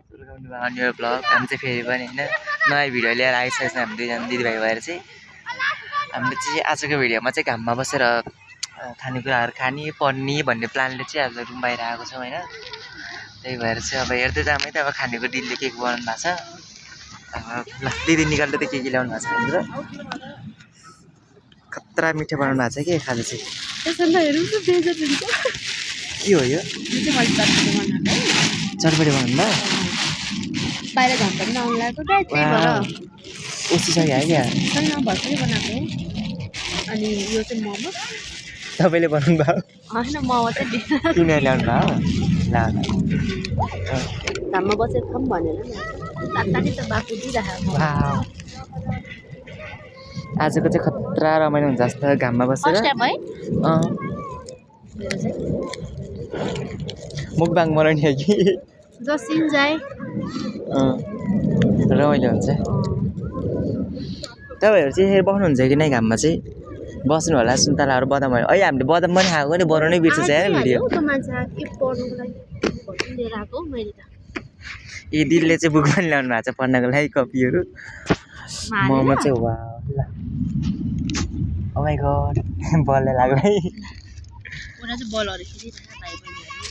New blog हामी चाहिँ फेरि पनि होइन नयाँ भिडियो लिएर आइसकेको छ हामी दुईजना दिदीभाइ भएर चाहिँ हामीले चाहिँ आजको भिडियोमा चाहिँ घाममा बसेर खानेकुराहरू खाने पर्ने भन्ने प्लानले चाहिँ आज रुम बाहिर आएको छौँ होइन त्यही भएर चाहिँ अब हेर्दै जाऊँ है त अब खानेको दिदीले के बनाउनु भएको छ ल दिदी निकाल्दै त के ल्याउनु भएको छ भनेर खतरा मिठो बनाउनु भएको छ कि खाजा चाहिँ के हो यो चटपटी बनाउनु भयो बाहिर घन्टा पनि आउनु लागेको उसिसक्यो है क्या भर्खरै बनाएको अनि यो चाहिँ मोमो तपाईँले बनाउनु भयो होइन मोमो चाहिँ किनेर ल्याउनु भयो ल घाममा बसेर खाऊँ भनेर तात्ताकै त बाफु दिइराखेको आजको चाहिँ खतरा रमाइलो हुन्छ जस्तो घाममा बसेर फर्स्ट टाइम है मुखबाङ बनाउने हो कि जसिन जाए रमाइलो हुन्छ तपाईँहरू चाहिँ यसरी बस्नुहुन्छ कि नै घाममा चाहिँ बस्नु होला सुन्तलाहरू बदामहरू अहिले हामीले बदाम पनि खाएको नि बनाउनै बिर्सेछ यार भिडियो ए दिदीले चाहिँ बुक पनि ल्याउनु भएको छ पढ्नको लागि कपीहरू मोमो चाहिँ वा ल ओ माइ गॉड बलले लाग्यो है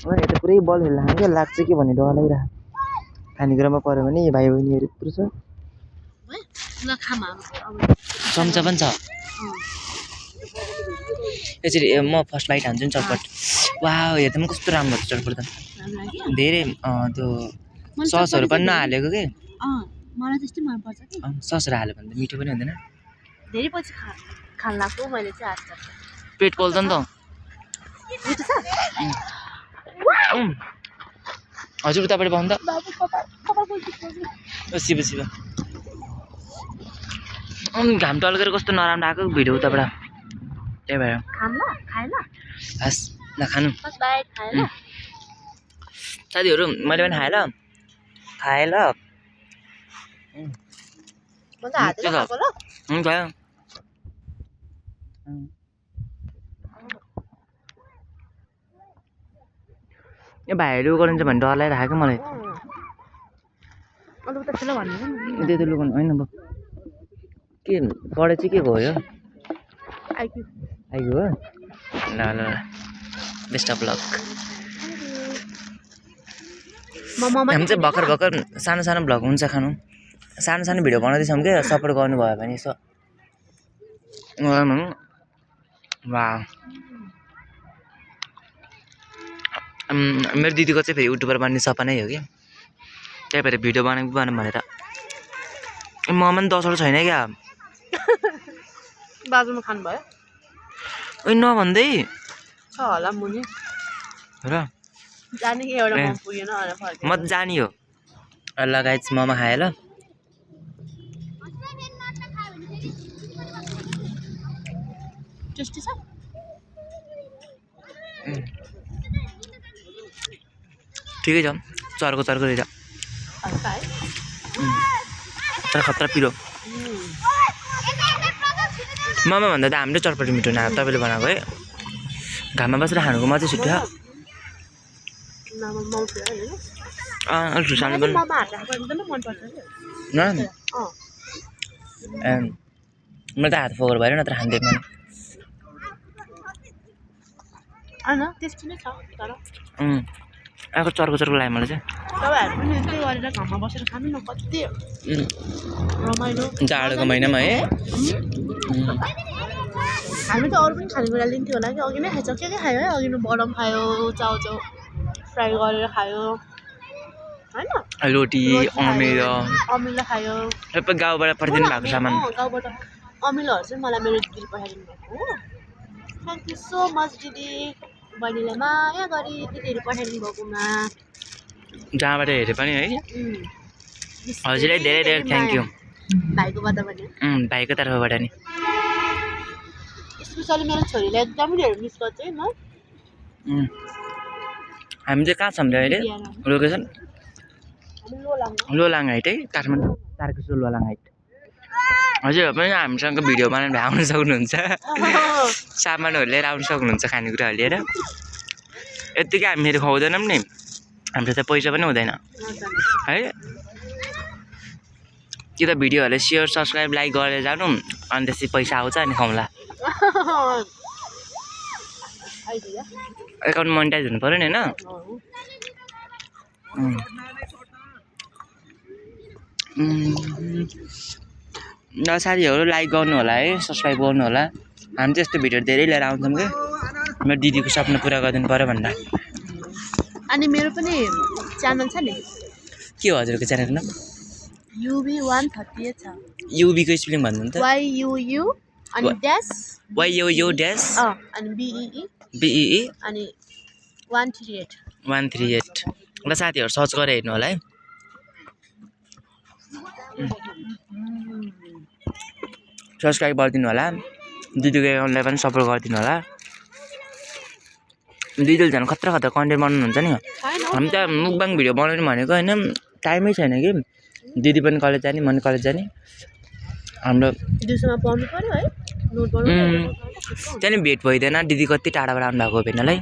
यो त पुरै बल खेल्न क्या लाग्छ कि भन्ने डर लागिरहेको खानेकुरामा पऱ्यो भने भाइ बहिनीहरू यत्रो छ चम्चा पनि छ यसरी म फर्स्ट बाइट हान्छु नि चटपट वा हेर्दा पनि कस्तो राम्रो छ चटपट त धेरै त्यो ससहरू पनि नहालेको के मलाई त्यस्तै मन पर्छ कि ससहरू हाल्यो भने त मिठो पनि हुँदैन धेरै पछि खाल्लाको मैले चाहिँ आज पेट पोल्छ नि त हजुर उताबाट पाउनु त शिव शिव घाम टल्केर कस्तो नराम्रो आएको भिडियो उताबाट त्यही भएर हस् ल खानु साथीहरू मैले पनि खाएँ ल हुन्छ यो भाइहरू गरिन्छ भने डर लागिरहेको मलाई त्यो त लुगाउनु होइन अब के पढे चाहिँ के हो यो आइक्यू हो ल ल बेस्ट अफ लक हामी चाहिँ भर्खर सानो सानो भ्लग हुन्छ खानु सानो सानो भिडियो बनाउँदैछौँ क्या सपोर्ट गर्नुभयो भने यसो वा मेरो दिदीको चाहिँ फेरि युट्युबर बन्ने सपनै हो कि त्यही भएर भिडियो बनाउनु भनेर ममा पनि 10 वटा छैन क्या बाजुमा खानुभयो ओइ नभन्दै छ होला मुनि र जाने कि एउटा मम पुगेन भनेर फर्के म त जानी हो लगायत ममा खाएँ ल टेस्टी छ ठिकै छ चर्को रहेछ तर खतरा पिरो ममा भन्दा त हाम्रो चटपटी मिठो न तपाईँले बनाएको है घाममा बसेर खानुको मजा छिट्यो अलिक झुसाल्नु पनि मैले त हात फोहोर भएर नत्र खान्थेँ आएको चर्को लाग्यो मलाई चाहिँ जाडोको महिनामा है हामी त अरू पनि खानेकुरा लिन्थ्यो होला कि अघि नै खाइसक्यो के खायो है अघि बडम खायो चाउचाउ फ्राई गरेर खायो होइन रोटी अमिलो खायो सबै गाउँबाट पठाइदिनु भएको सामान गाउँबाट अमिलोहरू चाहिँ मलाई मेरो दिदीले पठाइदिनु भएको हो थ्याङ्क यू सो मच दिदी बहिनीलाई माया गरी दिदीहरू पठाइदिनु भएकोमा जहाँबाट हेरे पनि है हजुरलाई धेरै धेरै थ्याङ्क यू भाइकोबाट पनि भाइको तर्फबाट नि स्पेसली मेरो छोरीलाई एकदमै धेरै मिस गर्छु है म हामी चाहिँ कहाँ छौँ अहिले लोकेसन लोलाङ हाइट है काठमाडौँ तारकेश्वर लोलाङ हाइट हजुर पनि हामीसँग भिडियो बनाएर आउन सक्नुहुन्छ सामानहरू लिएर आउन सक्नुहुन्छ खानेकुराहरू लिएर यत्तिकै हामी फेरि खुवाउँदैनौँ नि हाम्रो त पैसा पनि हुँदैन है कि त भिडियोहरूले सेयर सब्सक्राइब लाइक गरेर जानु अनि त्यसपछि पैसा आउँछ अनि खाउँला एकाउन्ट मोनिटाइज हुनु पऱ्यो नि होइन ल साथीहरू लाइक गर्नु होला है सब्सक्राइब गर्नु होला हामी चाहिँ यस्तो भिडियो धेरै लिएर आउँछौँ कि मेरो दिदीको सपना पुरा गरिदिनु पऱ्यो भनेर अनि मेरो पनि च्यानल छ नि के हो हजुरको च्यानलको नाम युबी 138 छ युबीको स्पेलिङ भन्नु त YUU अनि ड्यास YUU ड्यास अनि BEE BEE अनि 138 ल साथीहरू सर्च गरेर हेर्नु होला है सब्सक्राइब गरिदिनु होला दिदीको एकाउन्टलाई पनि सपोर्ट गरिदिनु होला दिदीले झन् खतरा खतरा कन्टेन्ट बनाउनुहुन्छ नि हामी त मुकबाङ भिडियो बनाउनु भनेको होइन टाइमै छैन कि दिदी पनि कलेज जाने म पनि कलेज जाने हाम्रो दिउँसोमा पढ्नु पर्यो है नोट गर्नु त्यहाँ भेट भइदिएन दिदी कति टाढाबाट आउनु भएको भेट्नलाई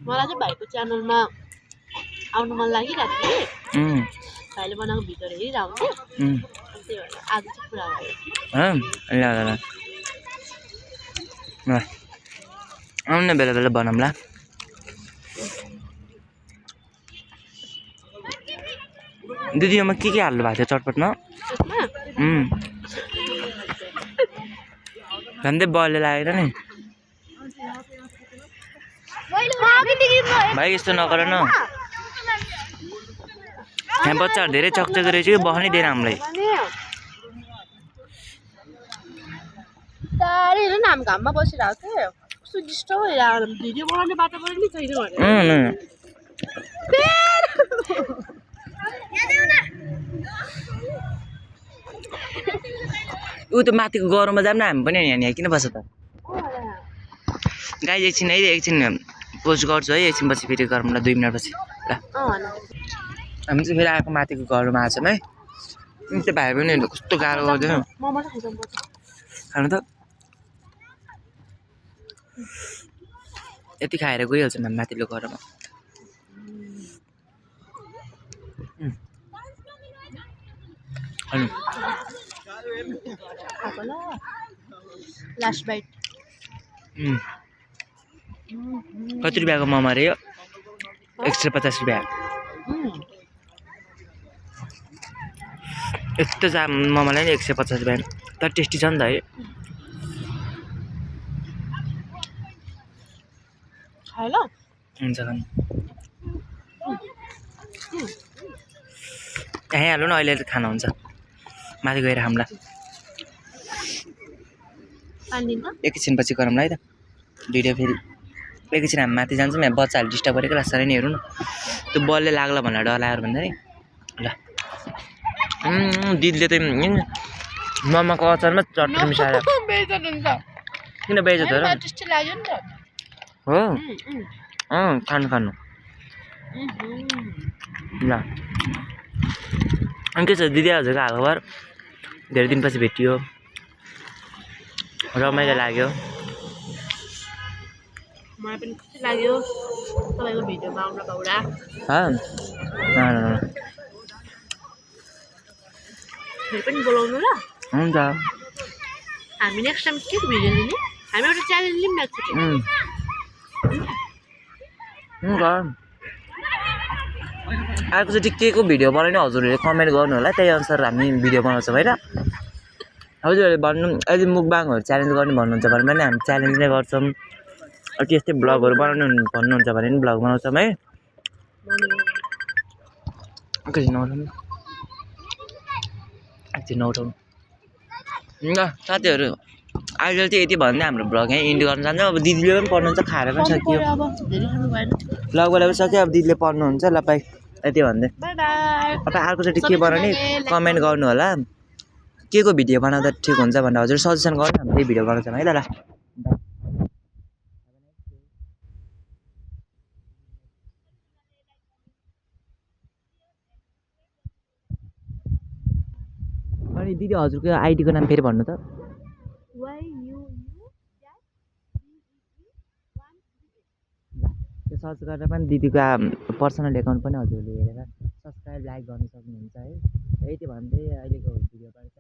मलाई चाहिँ भाइको च्यानलमा आउनु मन लागिरहेको थियो कि भाइले बनाएको भिडियोहरू हेरिरहेको थिएँ त्यही भएर आज चाहिँ पुरा भयो ल आउनु बेला बेला बनाउँला दिदी योमा के हाल्नु भएको थियो चटपटमा झन्डै बलले लागेर नि भाइ यस्तो नगर न यहाँ बच्चाहरू धेरै चकचक रहेछ कि बस्नै दिएन हामीलाई तारै हेर न हामी घाममा बसिरहेको थियो कस्तो डिस्टर्ब भइरहेको भिडियो बनाउने वातावरण नै छैन ऊ त माथिको गरममा जाऊँ न हामी पनि यहाँ किन बस्छ त गाई एकछिन है एकछिन पोस्ट गर्छु है एकछिन पछि फेरि गरौँ ल 2 मिनट पछि ल हामी चाहिँ फेरि आएको माथिको घरमा आएको छौँ है त्यो भाइ पनि कस्तो गाह्रो गर्दैन खानु त यति खाएर गइहाल्छौँ हामी माथिल्लो घरमा लास्ट बाइट कति रुपियाँको मोमो अरे यो 150 रुपियाँ यस्तो मोमोलाई नि 150 रुपियाँ तर टेस्टी छ नि त है हुन्छ खानु यहीँ हाल्नु न अहिले खाना हुन्छ माथि गएर हामीलाई एकैछिन पछि गरौँला है त भिडियो फेरि एकैछिन हामी माथि जान्छौँ यहाँ बच्चाहरूले डिस्टर्ब गरेको रास्ता नि हेरौँ न त्यो बलले लाग्ला भनेर डर लाग्यो भन्दा नि ल दिदीले त मोमोको अचारमा चटनी मिसाएर किन बेइज्जत हो खानु खानु ल अनि के छ दिदी हजुरको हालखबर धेरै दिनपछि भेटियो रमाइलो लाग्यो मलाई पनि खुसी लाग्यो तपाईँको भिडियोमा आउन पाउँदा फेरि पनि बोलाउनु ल हुन्छ हामी नेक्स्ट टाइम के भिडियो लिने हामी एउटा च्यालेन्ज लिऊँ न अर्कोचोटि के को भिडियो बनाउने हजुरहरूले कमेन्ट गर्नु होला त्यही अनुसार हामी भिडियो बनाउँछौँ होइन हजुरहरूले भन्नु अहिले मुकबाङहरू च्यालेन्ज गर्ने भन्नुहुन्छ भने पनि हामी च्यालेन्ज नै गर्छौँ त्यस्तै ब्लगहरू बनाउनु भन्नुहुन्छ भने पनि ब्लग बनाउँछौँ है एकछिन नउठाउनु ल साथीहरू अहिले चाहिँ यति भन्दै हाम्रो ब्लग यहीँ इन्ड गर्न जान्छ अब दिदीले पनि पढ्नुहुन्छ खाएर पनि सक्यो ब्लग बनाएर सक्यो अब दिदीले पढ्नुहुन्छ ल भाइ यति भन्दै तपाईँ अर्कोचोटि के बनाउने कमेन्ट गर्नु होला के को भिडियो बनाउँदा ठिक हुन्छ भनेर हजुर सजेसन गर्नु हामी त्यही भिडियो बनाउँछौँ है त ल अनि दिदी हजुरको आइडीको नाम फेरि भन्नु त त्यो सर्च गरेर पनि दिदीको पर्सनल एकाउन्ट पनि हजुरले हेरेर सब्सक्राइब लाइक गर्न सक्नुहुन्छ है। यति भन्दै अहिलेको भिडियोबाट